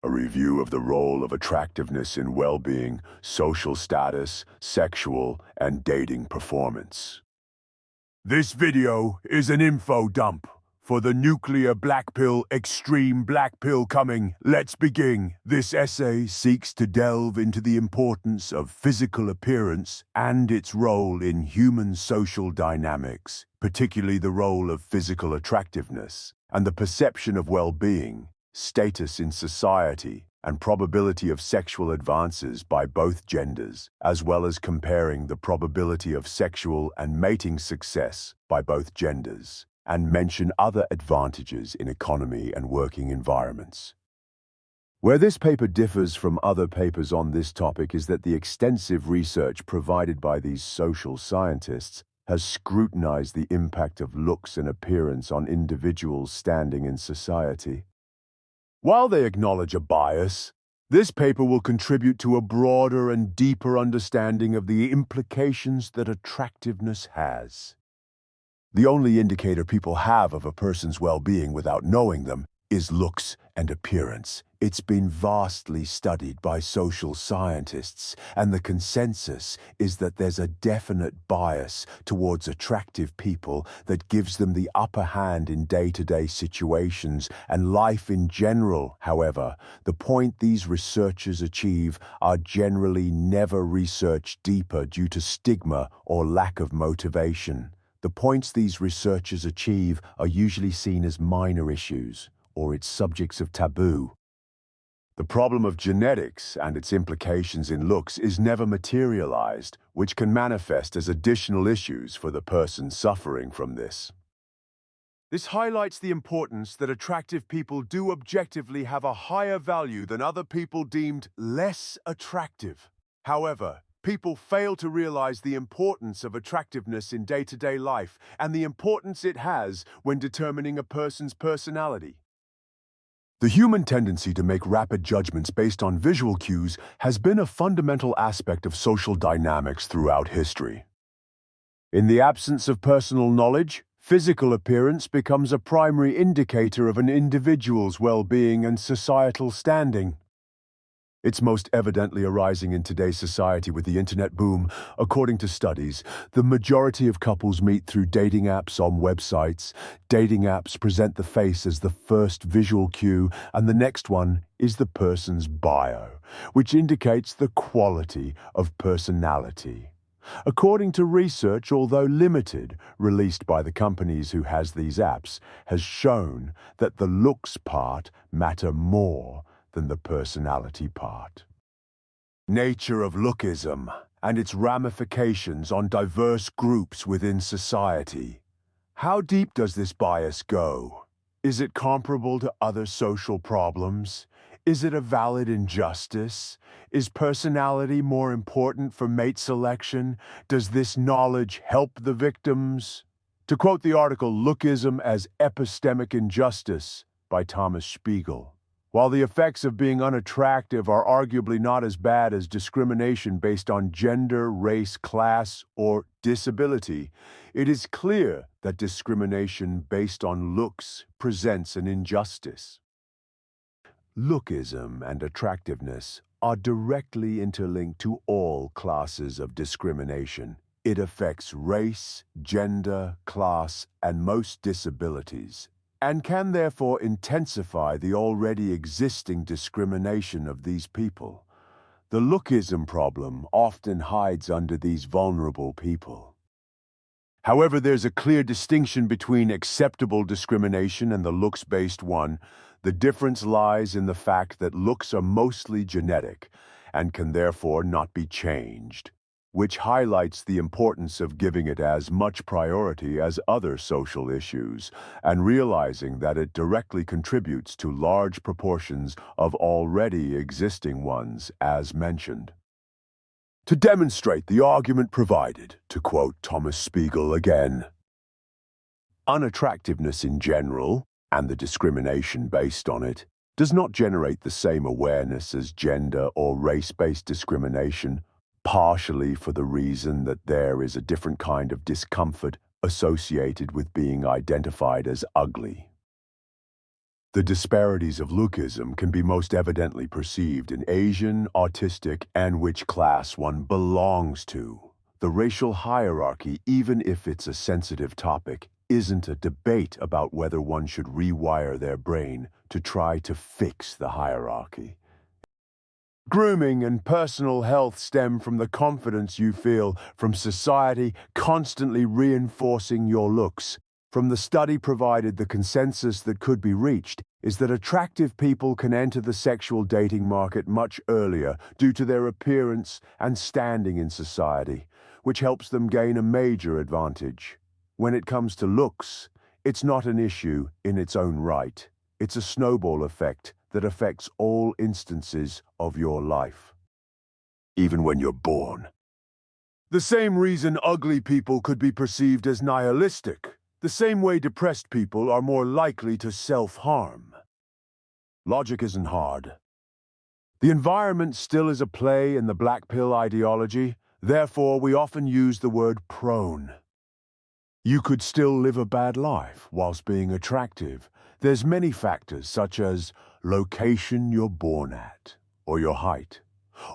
a review of the role of attractiveness in well-being, social status, sexual, and dating performance. This video is an info dump for the nuclear black pill, extreme black pill coming. Let's begin. This essay seeks to delve into the importance of physical appearance and its role in human social dynamics, particularly the role of physical attractiveness and the perception of well-being, status in society, and probability of sexual advances by both genders, as well as comparing the probability of sexual and mating success by both genders, and mention other advantages in economy and working environments. Where this paper differs from other papers on this topic is that the extensive research provided by these social scientists has scrutinized the impact of looks and appearance on individuals' standing in society. While they acknowledge a bias, this paper will contribute to a broader and deeper understanding of the implications that attractiveness has. The only indicator people have of a person's well-being without knowing them is looks and appearance. It's been vastly studied by social scientists, and the consensus is that there's a definite bias towards attractive people that gives them the upper hand in day-to-day situations and life in general. However, the point these researchers achieve are generally never researched deeper due to stigma or lack of motivation. The points these researchers achieve are usually seen as minor issues, or it's subjects of taboo. The problem of genetics and its implications in looks is never materialized, which can manifest as additional issues for the person suffering from this. This highlights the importance that attractive people do objectively have a higher value than other people deemed less attractive. However, people fail to realize the importance of attractiveness in day-to-day life and the importance it has when determining a person's personality. The human tendency to make rapid judgments based on visual cues has been a fundamental aspect of social dynamics throughout history. In the absence of personal knowledge, physical appearance becomes a primary indicator of an individual's well-being and societal standing. It's most evidently arising in today's society with the internet boom. According to studies, the majority of couples meet through dating apps on websites. Dating apps present the face as the first visual cue, and the next one is the person's bio, which indicates the quality of personality. According to research, although limited, released by the companies who has these apps, has shown that the looks part matter more than the personality part. Nature of lookism and its ramifications on diverse groups within society. How deep does this bias go? Is it comparable to other social problems? Is it a valid injustice? Is personality more important for mate selection? Does this knowledge help the victims? To quote the article Lookism as Epistemic Injustice by Thomas Spiegel, while the effects of being unattractive are arguably not as bad as discrimination based on gender, race, class, or disability, it is clear that discrimination based on looks presents an injustice. Lookism and attractiveness are directly interlinked to all classes of discrimination. It affects race, gender, class, and most disabilities, and can therefore intensify the already existing discrimination of these people. The lookism problem often hides under these vulnerable people. However, there's a clear distinction between acceptable discrimination and the looks-based one. The difference lies in the fact that looks are mostly genetic and can therefore not be changed, which highlights the importance of giving it as much priority as other social issues, and realizing that it directly contributes to large proportions of already existing ones, as mentioned. To demonstrate the argument provided, to quote Thomas Spiegel again, unattractiveness in general, and the discrimination based on it, does not generate the same awareness as gender or race-based discrimination, partially for the reason that there is a different kind of discomfort associated with being identified as ugly. The disparities of lookism can be most evidently perceived in Asian, autistic, and which class one belongs to. The racial hierarchy, even if it's a sensitive topic, isn't a debate about whether one should rewire their brain to try to fix the hierarchy. Grooming and personal health stem from the confidence you feel from society constantly reinforcing your looks. From the study provided, the consensus that could be reached is that attractive people can enter the sexual dating market much earlier due to their appearance and standing in society, which helps them gain a major advantage. When it comes to looks, it's not an issue in its own right. It's a snowball effect that affects all instances of your life, even when you're born. The same reason ugly people could be perceived as nihilistic, the same way depressed people are more likely to self-harm. Logic isn't hard. The environment still is a play in the black pill ideology, therefore we often use the word prone. You could still live a bad life whilst being attractive. There's many factors such as location you're born at, or your height,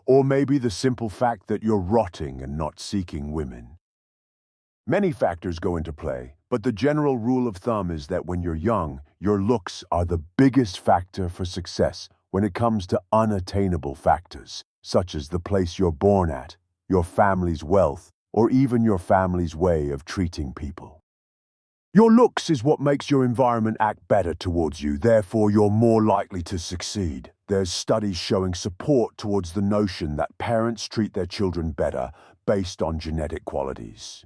or maybe the simple fact that you're rotting and not seeking women. Many factors go into play, but the general rule of thumb is that when you're young, your looks are the biggest factor for success when it comes to unattainable factors, such as the place you're born at, your family's wealth, or even your family's way of treating people. Your looks is what makes your environment act better towards you, therefore you're more likely to succeed. There's studies showing support towards the notion that parents treat their children better based on genetic qualities.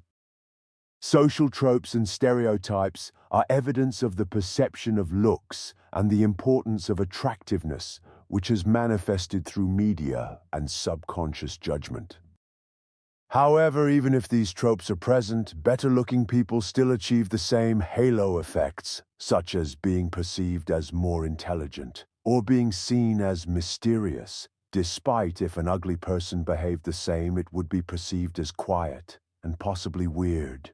Social tropes and stereotypes are evidence of the perception of looks and the importance of attractiveness, which is manifested through media and subconscious judgment. However, even if these tropes are present, better-looking people still achieve the same halo effects, such as being perceived as more intelligent or being seen as mysterious. Despite if an ugly person behaved the same, it would be perceived as quiet and possibly weird.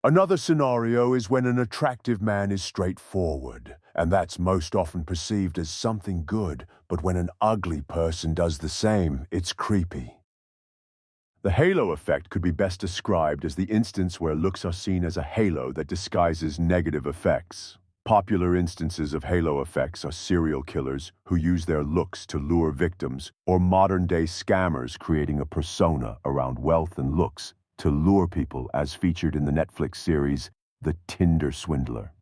Another scenario is when an attractive man is straightforward, and that's most often perceived as something good, but when an ugly person does the same, it's creepy. The halo effect could be best described as the instance where looks are seen as a halo that disguises negative effects. Popular instances of halo effects are serial killers who use their looks to lure victims, or modern-day scammers creating a persona around wealth and looks to lure people, as featured in the Netflix series The Tinder Swindler.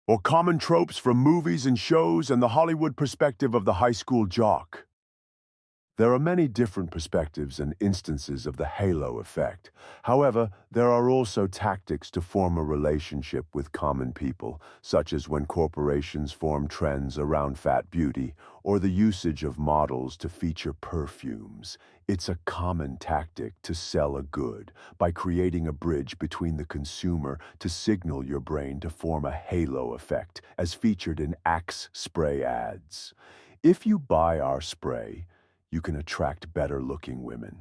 Or common tropes from movies and shows and the Hollywood perspective of the high school jock. There are many different perspectives and instances of the halo effect. However, there are also tactics to form a relationship with common people, such as when corporations form trends around fat beauty, or the usage of models to feature perfumes. It's a common tactic to sell a good by creating a bridge between the consumer to signal your brain to form a halo effect, as featured in Axe spray ads. If you buy our spray, you can attract better-looking women.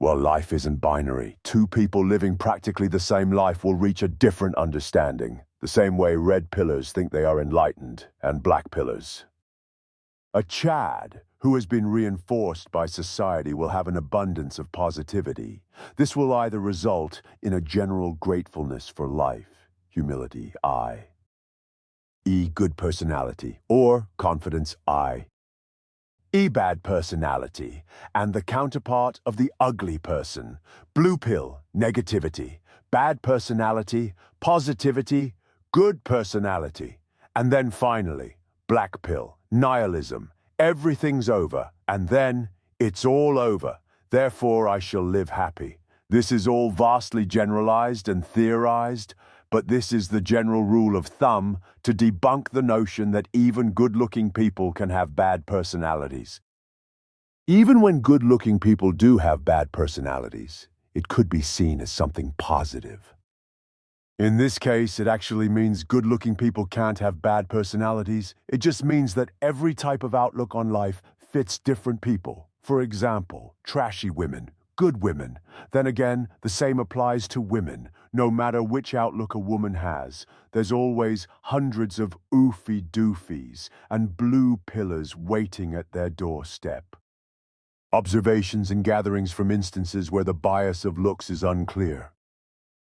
Well, life isn't binary. Two people living practically the same life will reach a different understanding, the same way red pillars think they are enlightened and black pillars. A Chad who has been reinforced by society will have an abundance of positivity. This will either result in a general gratefulness for life, humility, I. E, good personality, or confidence, I. E, bad personality, and the counterpart of the ugly person. Blue pill, negativity. Bad personality, positivity, good personality. And then finally, black pill, nihilism. Everything's over, and then it's all over. Therefore, I shall live happy. This is all vastly generalized and theorized, but this is the general rule of thumb to debunk the notion that even good-looking people can have bad personalities. Even when good-looking people do have bad personalities, it could be seen as something positive. In this case, it actually means good-looking people can't have bad personalities. It just means that every type of outlook on life fits different people. For example, trashy women good women. Then again, the same applies to women. No matter which outlook a woman has, there's always hundreds of oofy-doofies and blue pillars waiting at their doorstep. Observations and gatherings from instances where the bias of looks is unclear.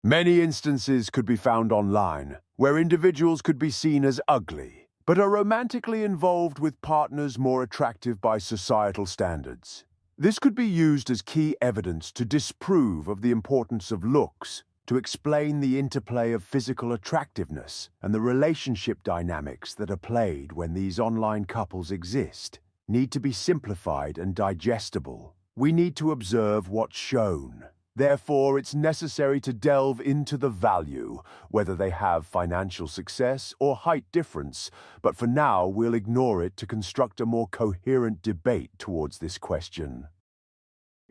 Many instances could be found online, where individuals could be seen as ugly, but are romantically involved with partners more attractive by societal standards. This could be used as key evidence to disprove of the importance of looks, to explain the interplay of physical attractiveness and the relationship dynamics that are played when these online couples exist, need to be simplified and digestible. We need to observe what's shown. Therefore, it's necessary to delve into the value, whether they have financial success or height difference, but for now we'll ignore it to construct a more coherent debate towards this question.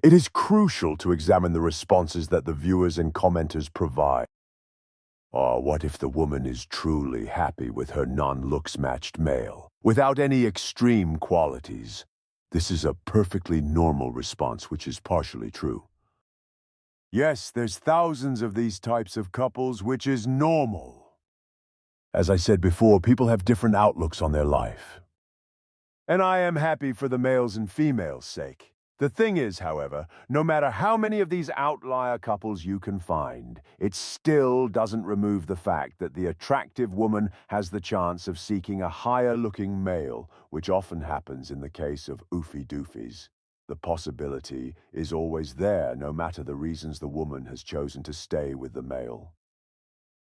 It is crucial to examine the responses that the viewers and commenters provide. Or what if the woman is truly happy with her non-looks matched male, without any extreme qualities? This is a perfectly normal response, which is partially true. Yes, there's thousands of these types of couples, which is normal. As I said before, people have different outlooks on their life. And I am happy for the males and females' sake. The thing is, however, no matter how many of these outlier couples you can find, it still doesn't remove the fact that the attractive woman has the chance of seeking a higher-looking male, which often happens in the case of oofy-doofies. The possibility is always there, no matter the reasons the woman has chosen to stay with the male.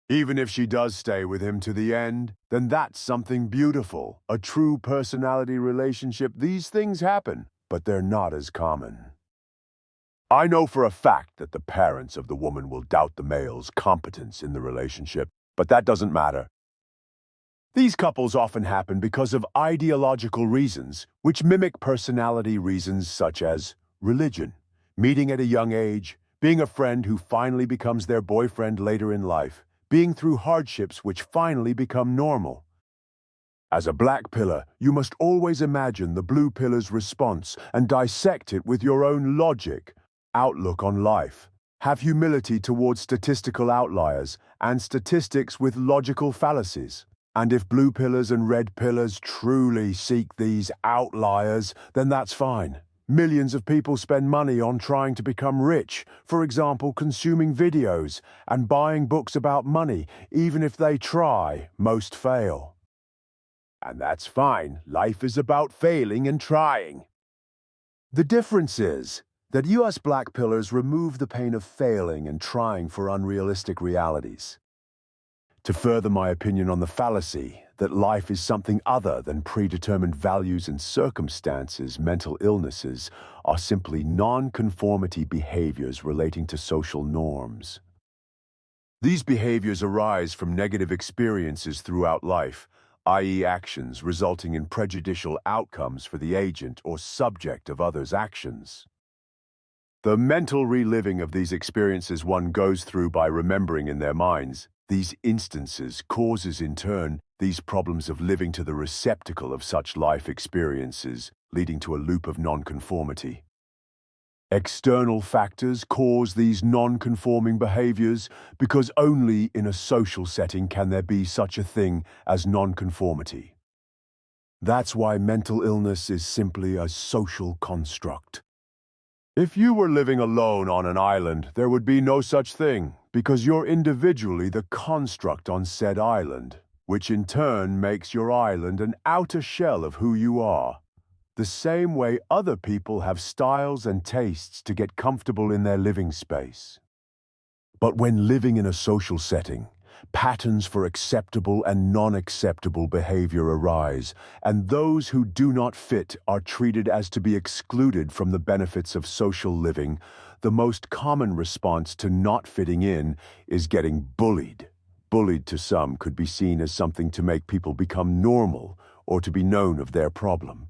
Even if she does stay with him to the end, then that's something beautiful. A true personality relationship. These things happen, but they're not as common. I know for a fact that the parents of the woman will doubt the male's competence in the relationship, but that doesn't matter. These couples often happen because of ideological reasons, which mimic personality reasons such as religion, meeting at a young age, being a friend who finally becomes their boyfriend later in life, being through hardships which finally become normal. As a black pillar, you must always imagine the blue pillar's response and dissect it with your own logic, outlook on life. Have humility towards statistical outliers and statistics with logical fallacies. And if blue pillars and red pillars truly seek these outliers, then that's fine. Millions of people spend money on trying to become rich, for example, consuming videos and buying books about money. Even if they try, most fail. And that's fine. Life is about failing and trying. The difference is that US black pillars remove the pain of failing and trying for unrealistic realities. To further my opinion on the fallacy that life is something other than predetermined values and circumstances, mental illnesses are simply non-conformity behaviors relating to social norms. These behaviors arise from negative experiences throughout life, i.e. actions resulting in prejudicial outcomes for the agent or subject of others' actions. The mental reliving of these experiences one goes through by remembering in their minds these instances causes in turn these problems of living to the receptacle of such life experiences, leading to a loop of nonconformity. External factors cause these non-conforming behaviors because only in a social setting can there be such a thing as nonconformity. That's why mental illness is simply a social construct. If you were living alone on an island, there would be no such thing, because you're individually the construct on said island, which in turn makes your island an outer shell of who you are. The same way other people have styles and tastes to get comfortable in their living space. But when living in a social setting, patterns for acceptable and non-acceptable behavior arise, and those who do not fit are treated as to be excluded from the benefits of social living. The most common response to not fitting in is getting bullied. Bullied to some could be seen as something to make people become normal or to be known of their problem.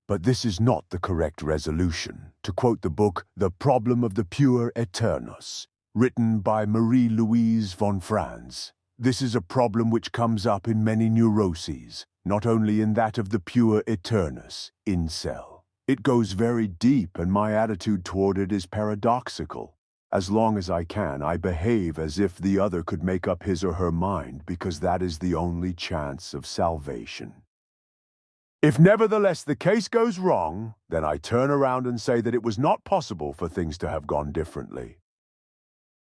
But this is not the correct resolution. To quote the book, The Problem of the Puer Aeternus, written by Marie-Louise von Franz, this is a problem which comes up in many neuroses, not only in that of the puer aeternus, incel. It goes very deep, and my attitude toward it is paradoxical. As long as I can, I behave as if the other could make up his or her mind, because that is the only chance of salvation. If nevertheless the case goes wrong, then I turn around and say that it was not possible for things to have gone differently.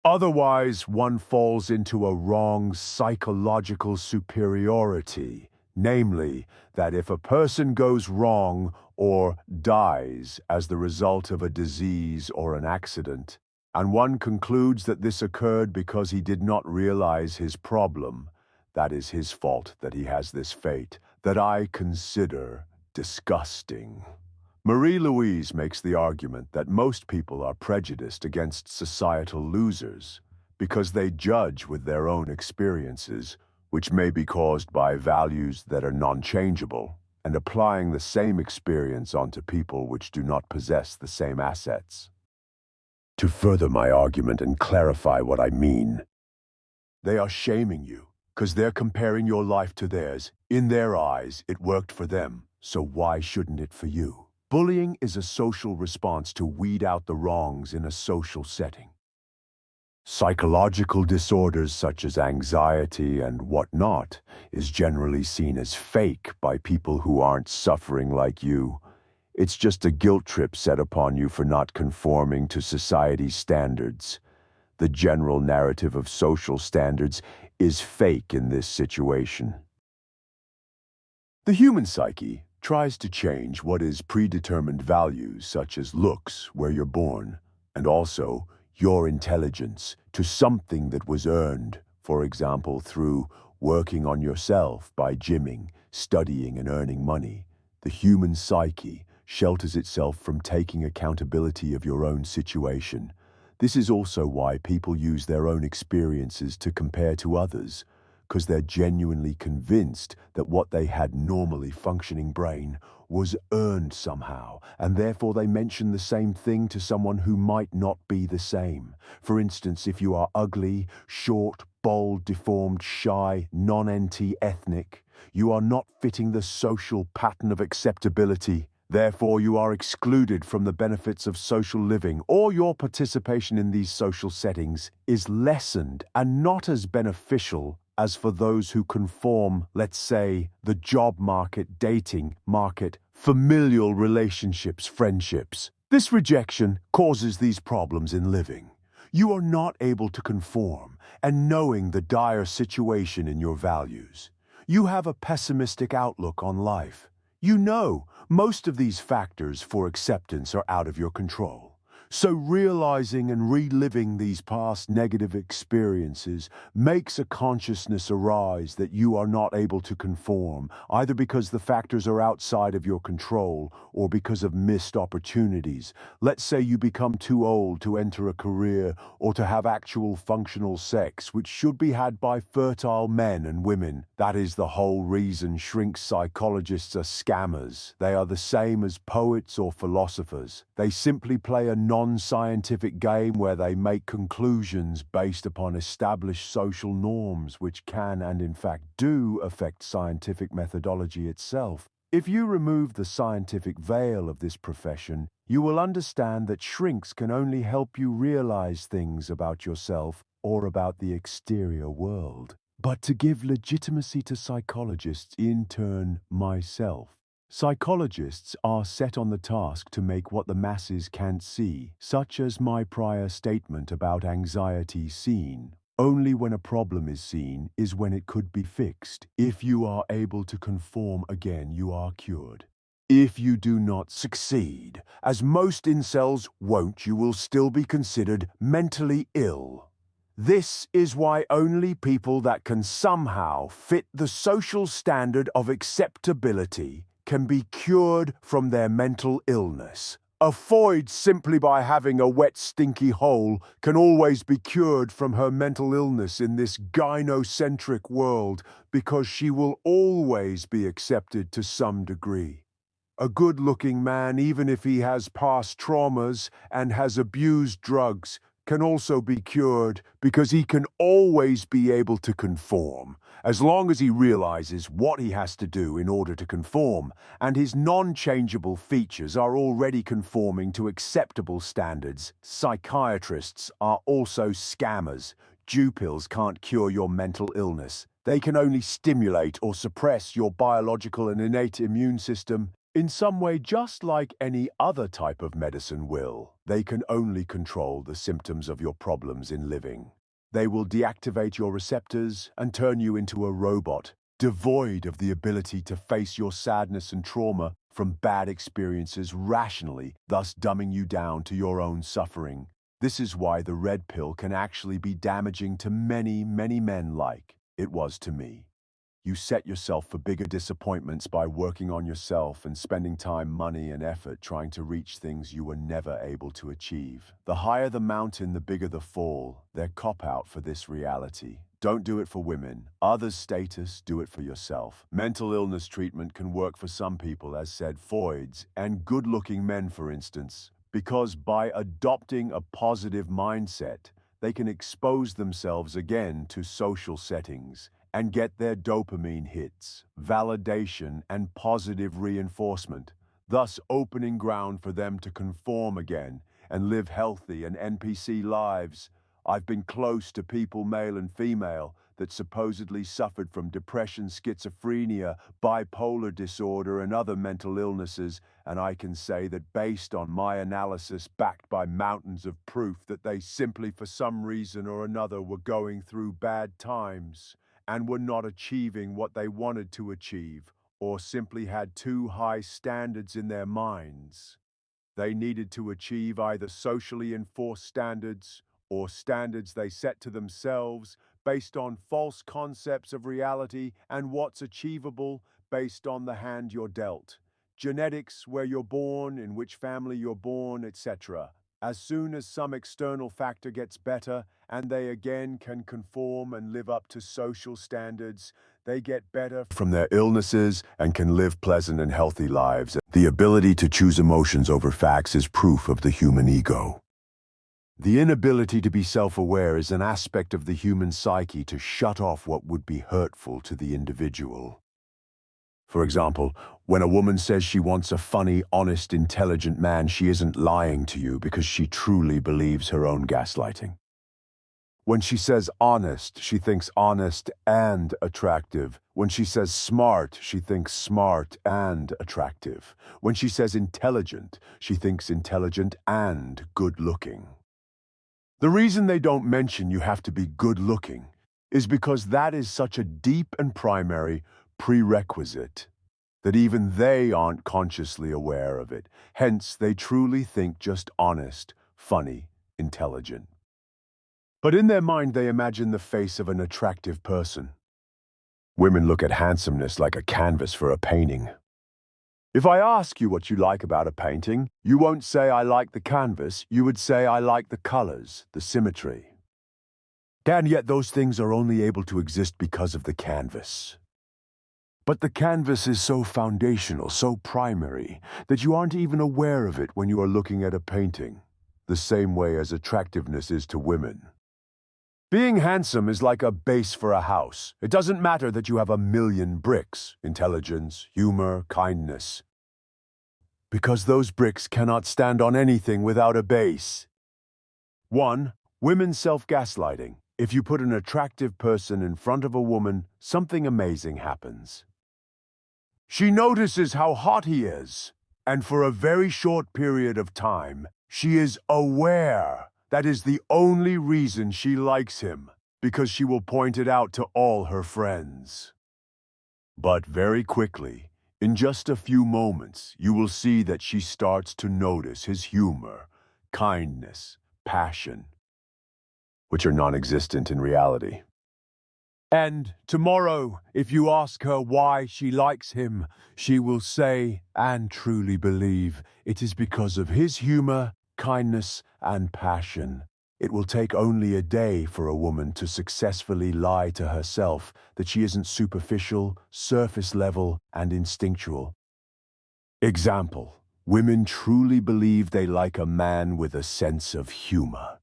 Otherwise, one falls into a wrong psychological superiority, namely, that if a person goes wrong or dies as the result of a disease or an accident, and one concludes that this occurred because he did not realize his problem, that is his fault that he has this fate, that I consider disgusting. Marie-Louise makes the argument that most people are prejudiced against societal losers because they judge with their own experiences, which may be caused by values that are non-changeable, and applying the same experience onto people which do not possess the same assets. To further my argument and clarify what I mean, they are shaming you because they're comparing your life to theirs. In their eyes, it worked for them, so why shouldn't it for you? Bullying is a social response to weed out the wrongs in a social setting. Psychological disorders such as anxiety and whatnot is generally seen as fake by people who aren't suffering like you. It's just a guilt trip set upon you for not conforming to society's standards. The general narrative of social standards is fake in this situation. The human psyche tries to change what is predetermined values such as looks, where you're born, and also your intelligence to something that was earned, for example, through working on yourself by gymming, studying, and earning money. The human psyche shelters itself from taking accountability of your own situation. This is also why people use their own experiences to compare to others, because they're genuinely convinced that what they had normally functioning brain was earned somehow, and therefore they mention the same thing to someone who might not be the same. For instance, if you are ugly, short, bold, deformed, shy, non-NT ethnic, you are not fitting the social pattern of acceptability. Therefore, you are excluded from the benefits of social living, or your participation in these social settings is lessened and not as beneficial as for those who conform, let's say, the job market, dating market, familial relationships, friendships. This rejection causes these problems in living. You are not able to conform, and knowing the dire situation in your values, you have a pessimistic outlook on life. You know most of these factors for acceptance are out of your control. So realizing and reliving these past negative experiences makes a consciousness arise that you are not able to conform, either because the factors are outside of your control or because of missed opportunities. Let's say you become too old to enter a career or to have actual functional sex, which should be had by fertile men and women. That is the whole reason shrink psychologists are scammers. They are the same as poets or philosophers. They simply play a non-scientific game where they make conclusions based upon established social norms which can and in fact do affect scientific methodology itself. If you remove the scientific veil of this profession, you will understand that shrinks can only help you realize things about yourself or about the exterior world. But to give legitimacy to psychologists, in turn, myself, psychologists are set on the task to make what the masses can't see, such as my prior statement about anxiety seen. Only when a problem is seen is when it could be fixed. If you are able to conform again, you are cured. If you do not succeed, as most incels won't, you will still be considered mentally ill. This is why only people that can somehow fit the social standard of acceptability can be cured from their mental illness. A Foyd simply by having a wet stinky hole can always be cured from her mental illness in this gynocentric world because she will always be accepted to some degree. A good-looking man, even if he has past traumas and has abused drugs, can also be cured because he can always be able to conform, as long as he realizes what he has to do in order to conform, and his non-changeable features are already conforming to acceptable standards. Psychiatrists are also scammers. Jew pills can't cure your mental illness. They can only stimulate or suppress your biological and innate immune system in some way, just like any other type of medicine will. They can only control the symptoms of your problems in living. They will deactivate your receptors and turn you into a robot, devoid of the ability to face your sadness and trauma from bad experiences rationally, thus dumbing you down to your own suffering. This is why the red pill can actually be damaging to many, many men like it was to me. You set yourself for bigger disappointments by working on yourself and spending time, money, and effort trying to reach things you were never able to achieve. The higher the mountain, the bigger the fall. They're cop-out for this reality. Don't do it for women. Others' status, do it for yourself. Mental illness treatment can work for some people, as said Freud's, and good-looking men, for instance, because by adopting a positive mindset, they can expose themselves again to social settings and get their dopamine hits, validation, and positive reinforcement, thus opening ground for them to conform again and live healthy and NPC lives. I've been close to people, male and female, that supposedly suffered from depression, schizophrenia, bipolar disorder, and other mental illnesses, and I can say that based on my analysis, backed by mountains of proof, that they simply, for some reason or another, were going through bad times and were not achieving what they wanted to achieve, or simply had too high standards in their minds. They needed to achieve either socially enforced standards or standards they set to themselves based on false concepts of reality and what's achievable based on the hand you're dealt. Genetics, where you're born, in which family you're born, etc. As soon as some external factor gets better and they again can conform and live up to social standards, they get better from their illnesses and can live pleasant and healthy lives. The ability to choose emotions over facts is proof of the human ego. The inability to be self-aware is an aspect of the human psyche to shut off what would be hurtful to the individual. For example, when a woman says she wants a funny, honest, intelligent man, she isn't lying to you because she truly believes her own gaslighting. When she says honest, she thinks honest and attractive. When she says smart, she thinks smart and attractive. When she says intelligent, she thinks intelligent and good-looking. The reason they don't mention you have to be good-looking is because that is such a deep and primary prerequisite that even they aren't consciously aware of it. Hence, they truly think just honest, funny, intelligent. But in their mind, they imagine the face of an attractive person. Women look at handsomeness like a canvas for a painting. If I ask you what you like about a painting, you won't say, "I like the canvas." You would say, "I like the colors, the symmetry." And yet those things are only able to exist because of the canvas. But the canvas is so foundational, so primary, that you aren't even aware of it when you are looking at a painting, the same way as attractiveness is to women. Being handsome is like a base for a house. It doesn't matter that you have 1,000,000 bricks, intelligence, humor, kindness, because those bricks cannot stand on anything without a base. 1. Women's self-gaslighting. If you put an attractive person in front of a woman, something amazing happens. She notices how hot he is, and for a very short period of time, she is aware that is the only reason she likes him, because she will point it out to all her friends. But very quickly, in just a few moments, you will see that she starts to notice his humor, kindness, passion, which are non-existent in reality. And tomorrow, if you ask her why she likes him, she will say and truly believe it is because of his humor, kindness, and passion. It will take only a day for a woman to successfully lie to herself that she isn't superficial, surface level, and instinctual. Example: women truly believe they like a man with a sense of humor.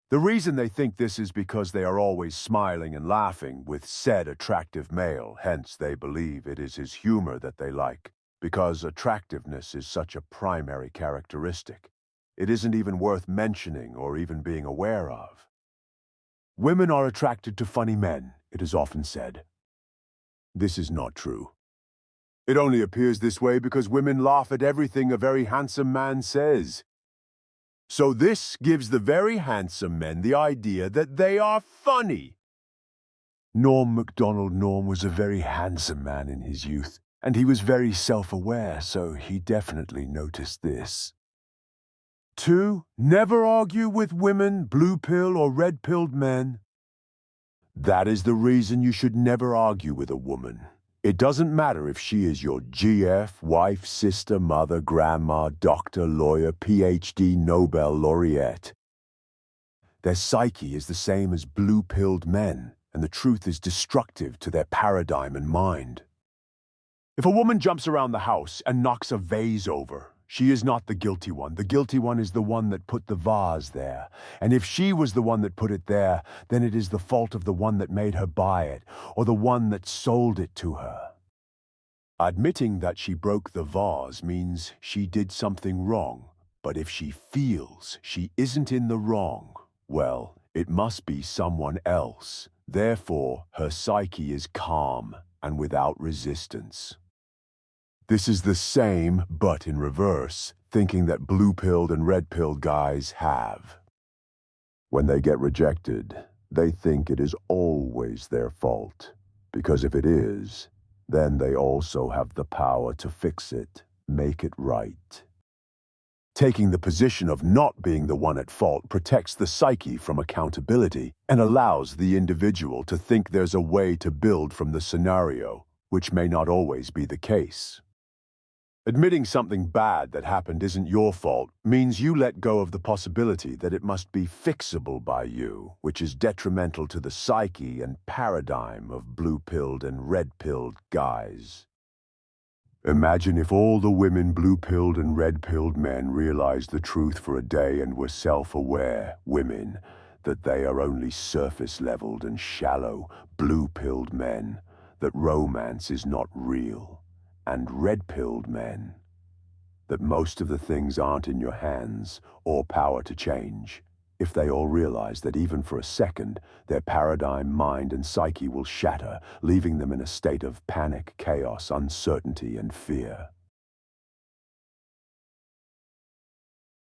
The reason they think this is because they are always smiling and laughing with said attractive male, hence they believe it is his humor that they like, because attractiveness is such a primary characteristic. It isn't even worth mentioning or even being aware of. Women are attracted to funny men, it is often said. This is not true. It only appears this way because women laugh at everything a very handsome man says. So this gives the very handsome men the idea that they are funny. Norm MacDonald Norm was a very handsome man in his youth, and he was very self-aware, so he definitely noticed this. 2. Never argue with women, blue-pill or red-pilled men. That is the reason you should never argue with a woman. It doesn't matter if she is your GF, wife, sister, mother, grandma, doctor, lawyer, PhD, Nobel laureate. Their psyche is the same as blue-pilled men, and the truth is destructive to their paradigm and mind. If a woman jumps around the house and knocks a vase over, she is not the guilty one. The guilty one is the one that put the vase there. And if she was the one that put it there, then it is the fault of the one that made her buy it, or the one that sold it to her. Admitting that she broke the vase means she did something wrong. But if she feels she isn't in the wrong, well, it must be someone else. Therefore, her psyche is calm and without resistance. This is the same, but in reverse, thinking that blue-pilled and red-pilled guys have. When they get rejected, they think it is always their fault, because if it is, then they also have the power to fix it, make it right. Taking the position of not being the one at fault protects the psyche from accountability and allows the individual to think there's a way to build from the scenario, which may not always be the case. Admitting something bad that happened isn't your fault means you let go of the possibility that it must be fixable by you, which is detrimental to the psyche and paradigm of blue-pilled and red-pilled guys. Imagine if all the women blue-pilled and red-pilled men realized the truth for a day and were self-aware women, that they are only surface-leveled and shallow blue-pilled men, that romance is not real. And red-pilled men, that most of the things aren't in your hands or power to change, if they all realize that even for a second, their paradigm, mind, and psyche will shatter, leaving them in a state of panic, chaos, uncertainty, and fear.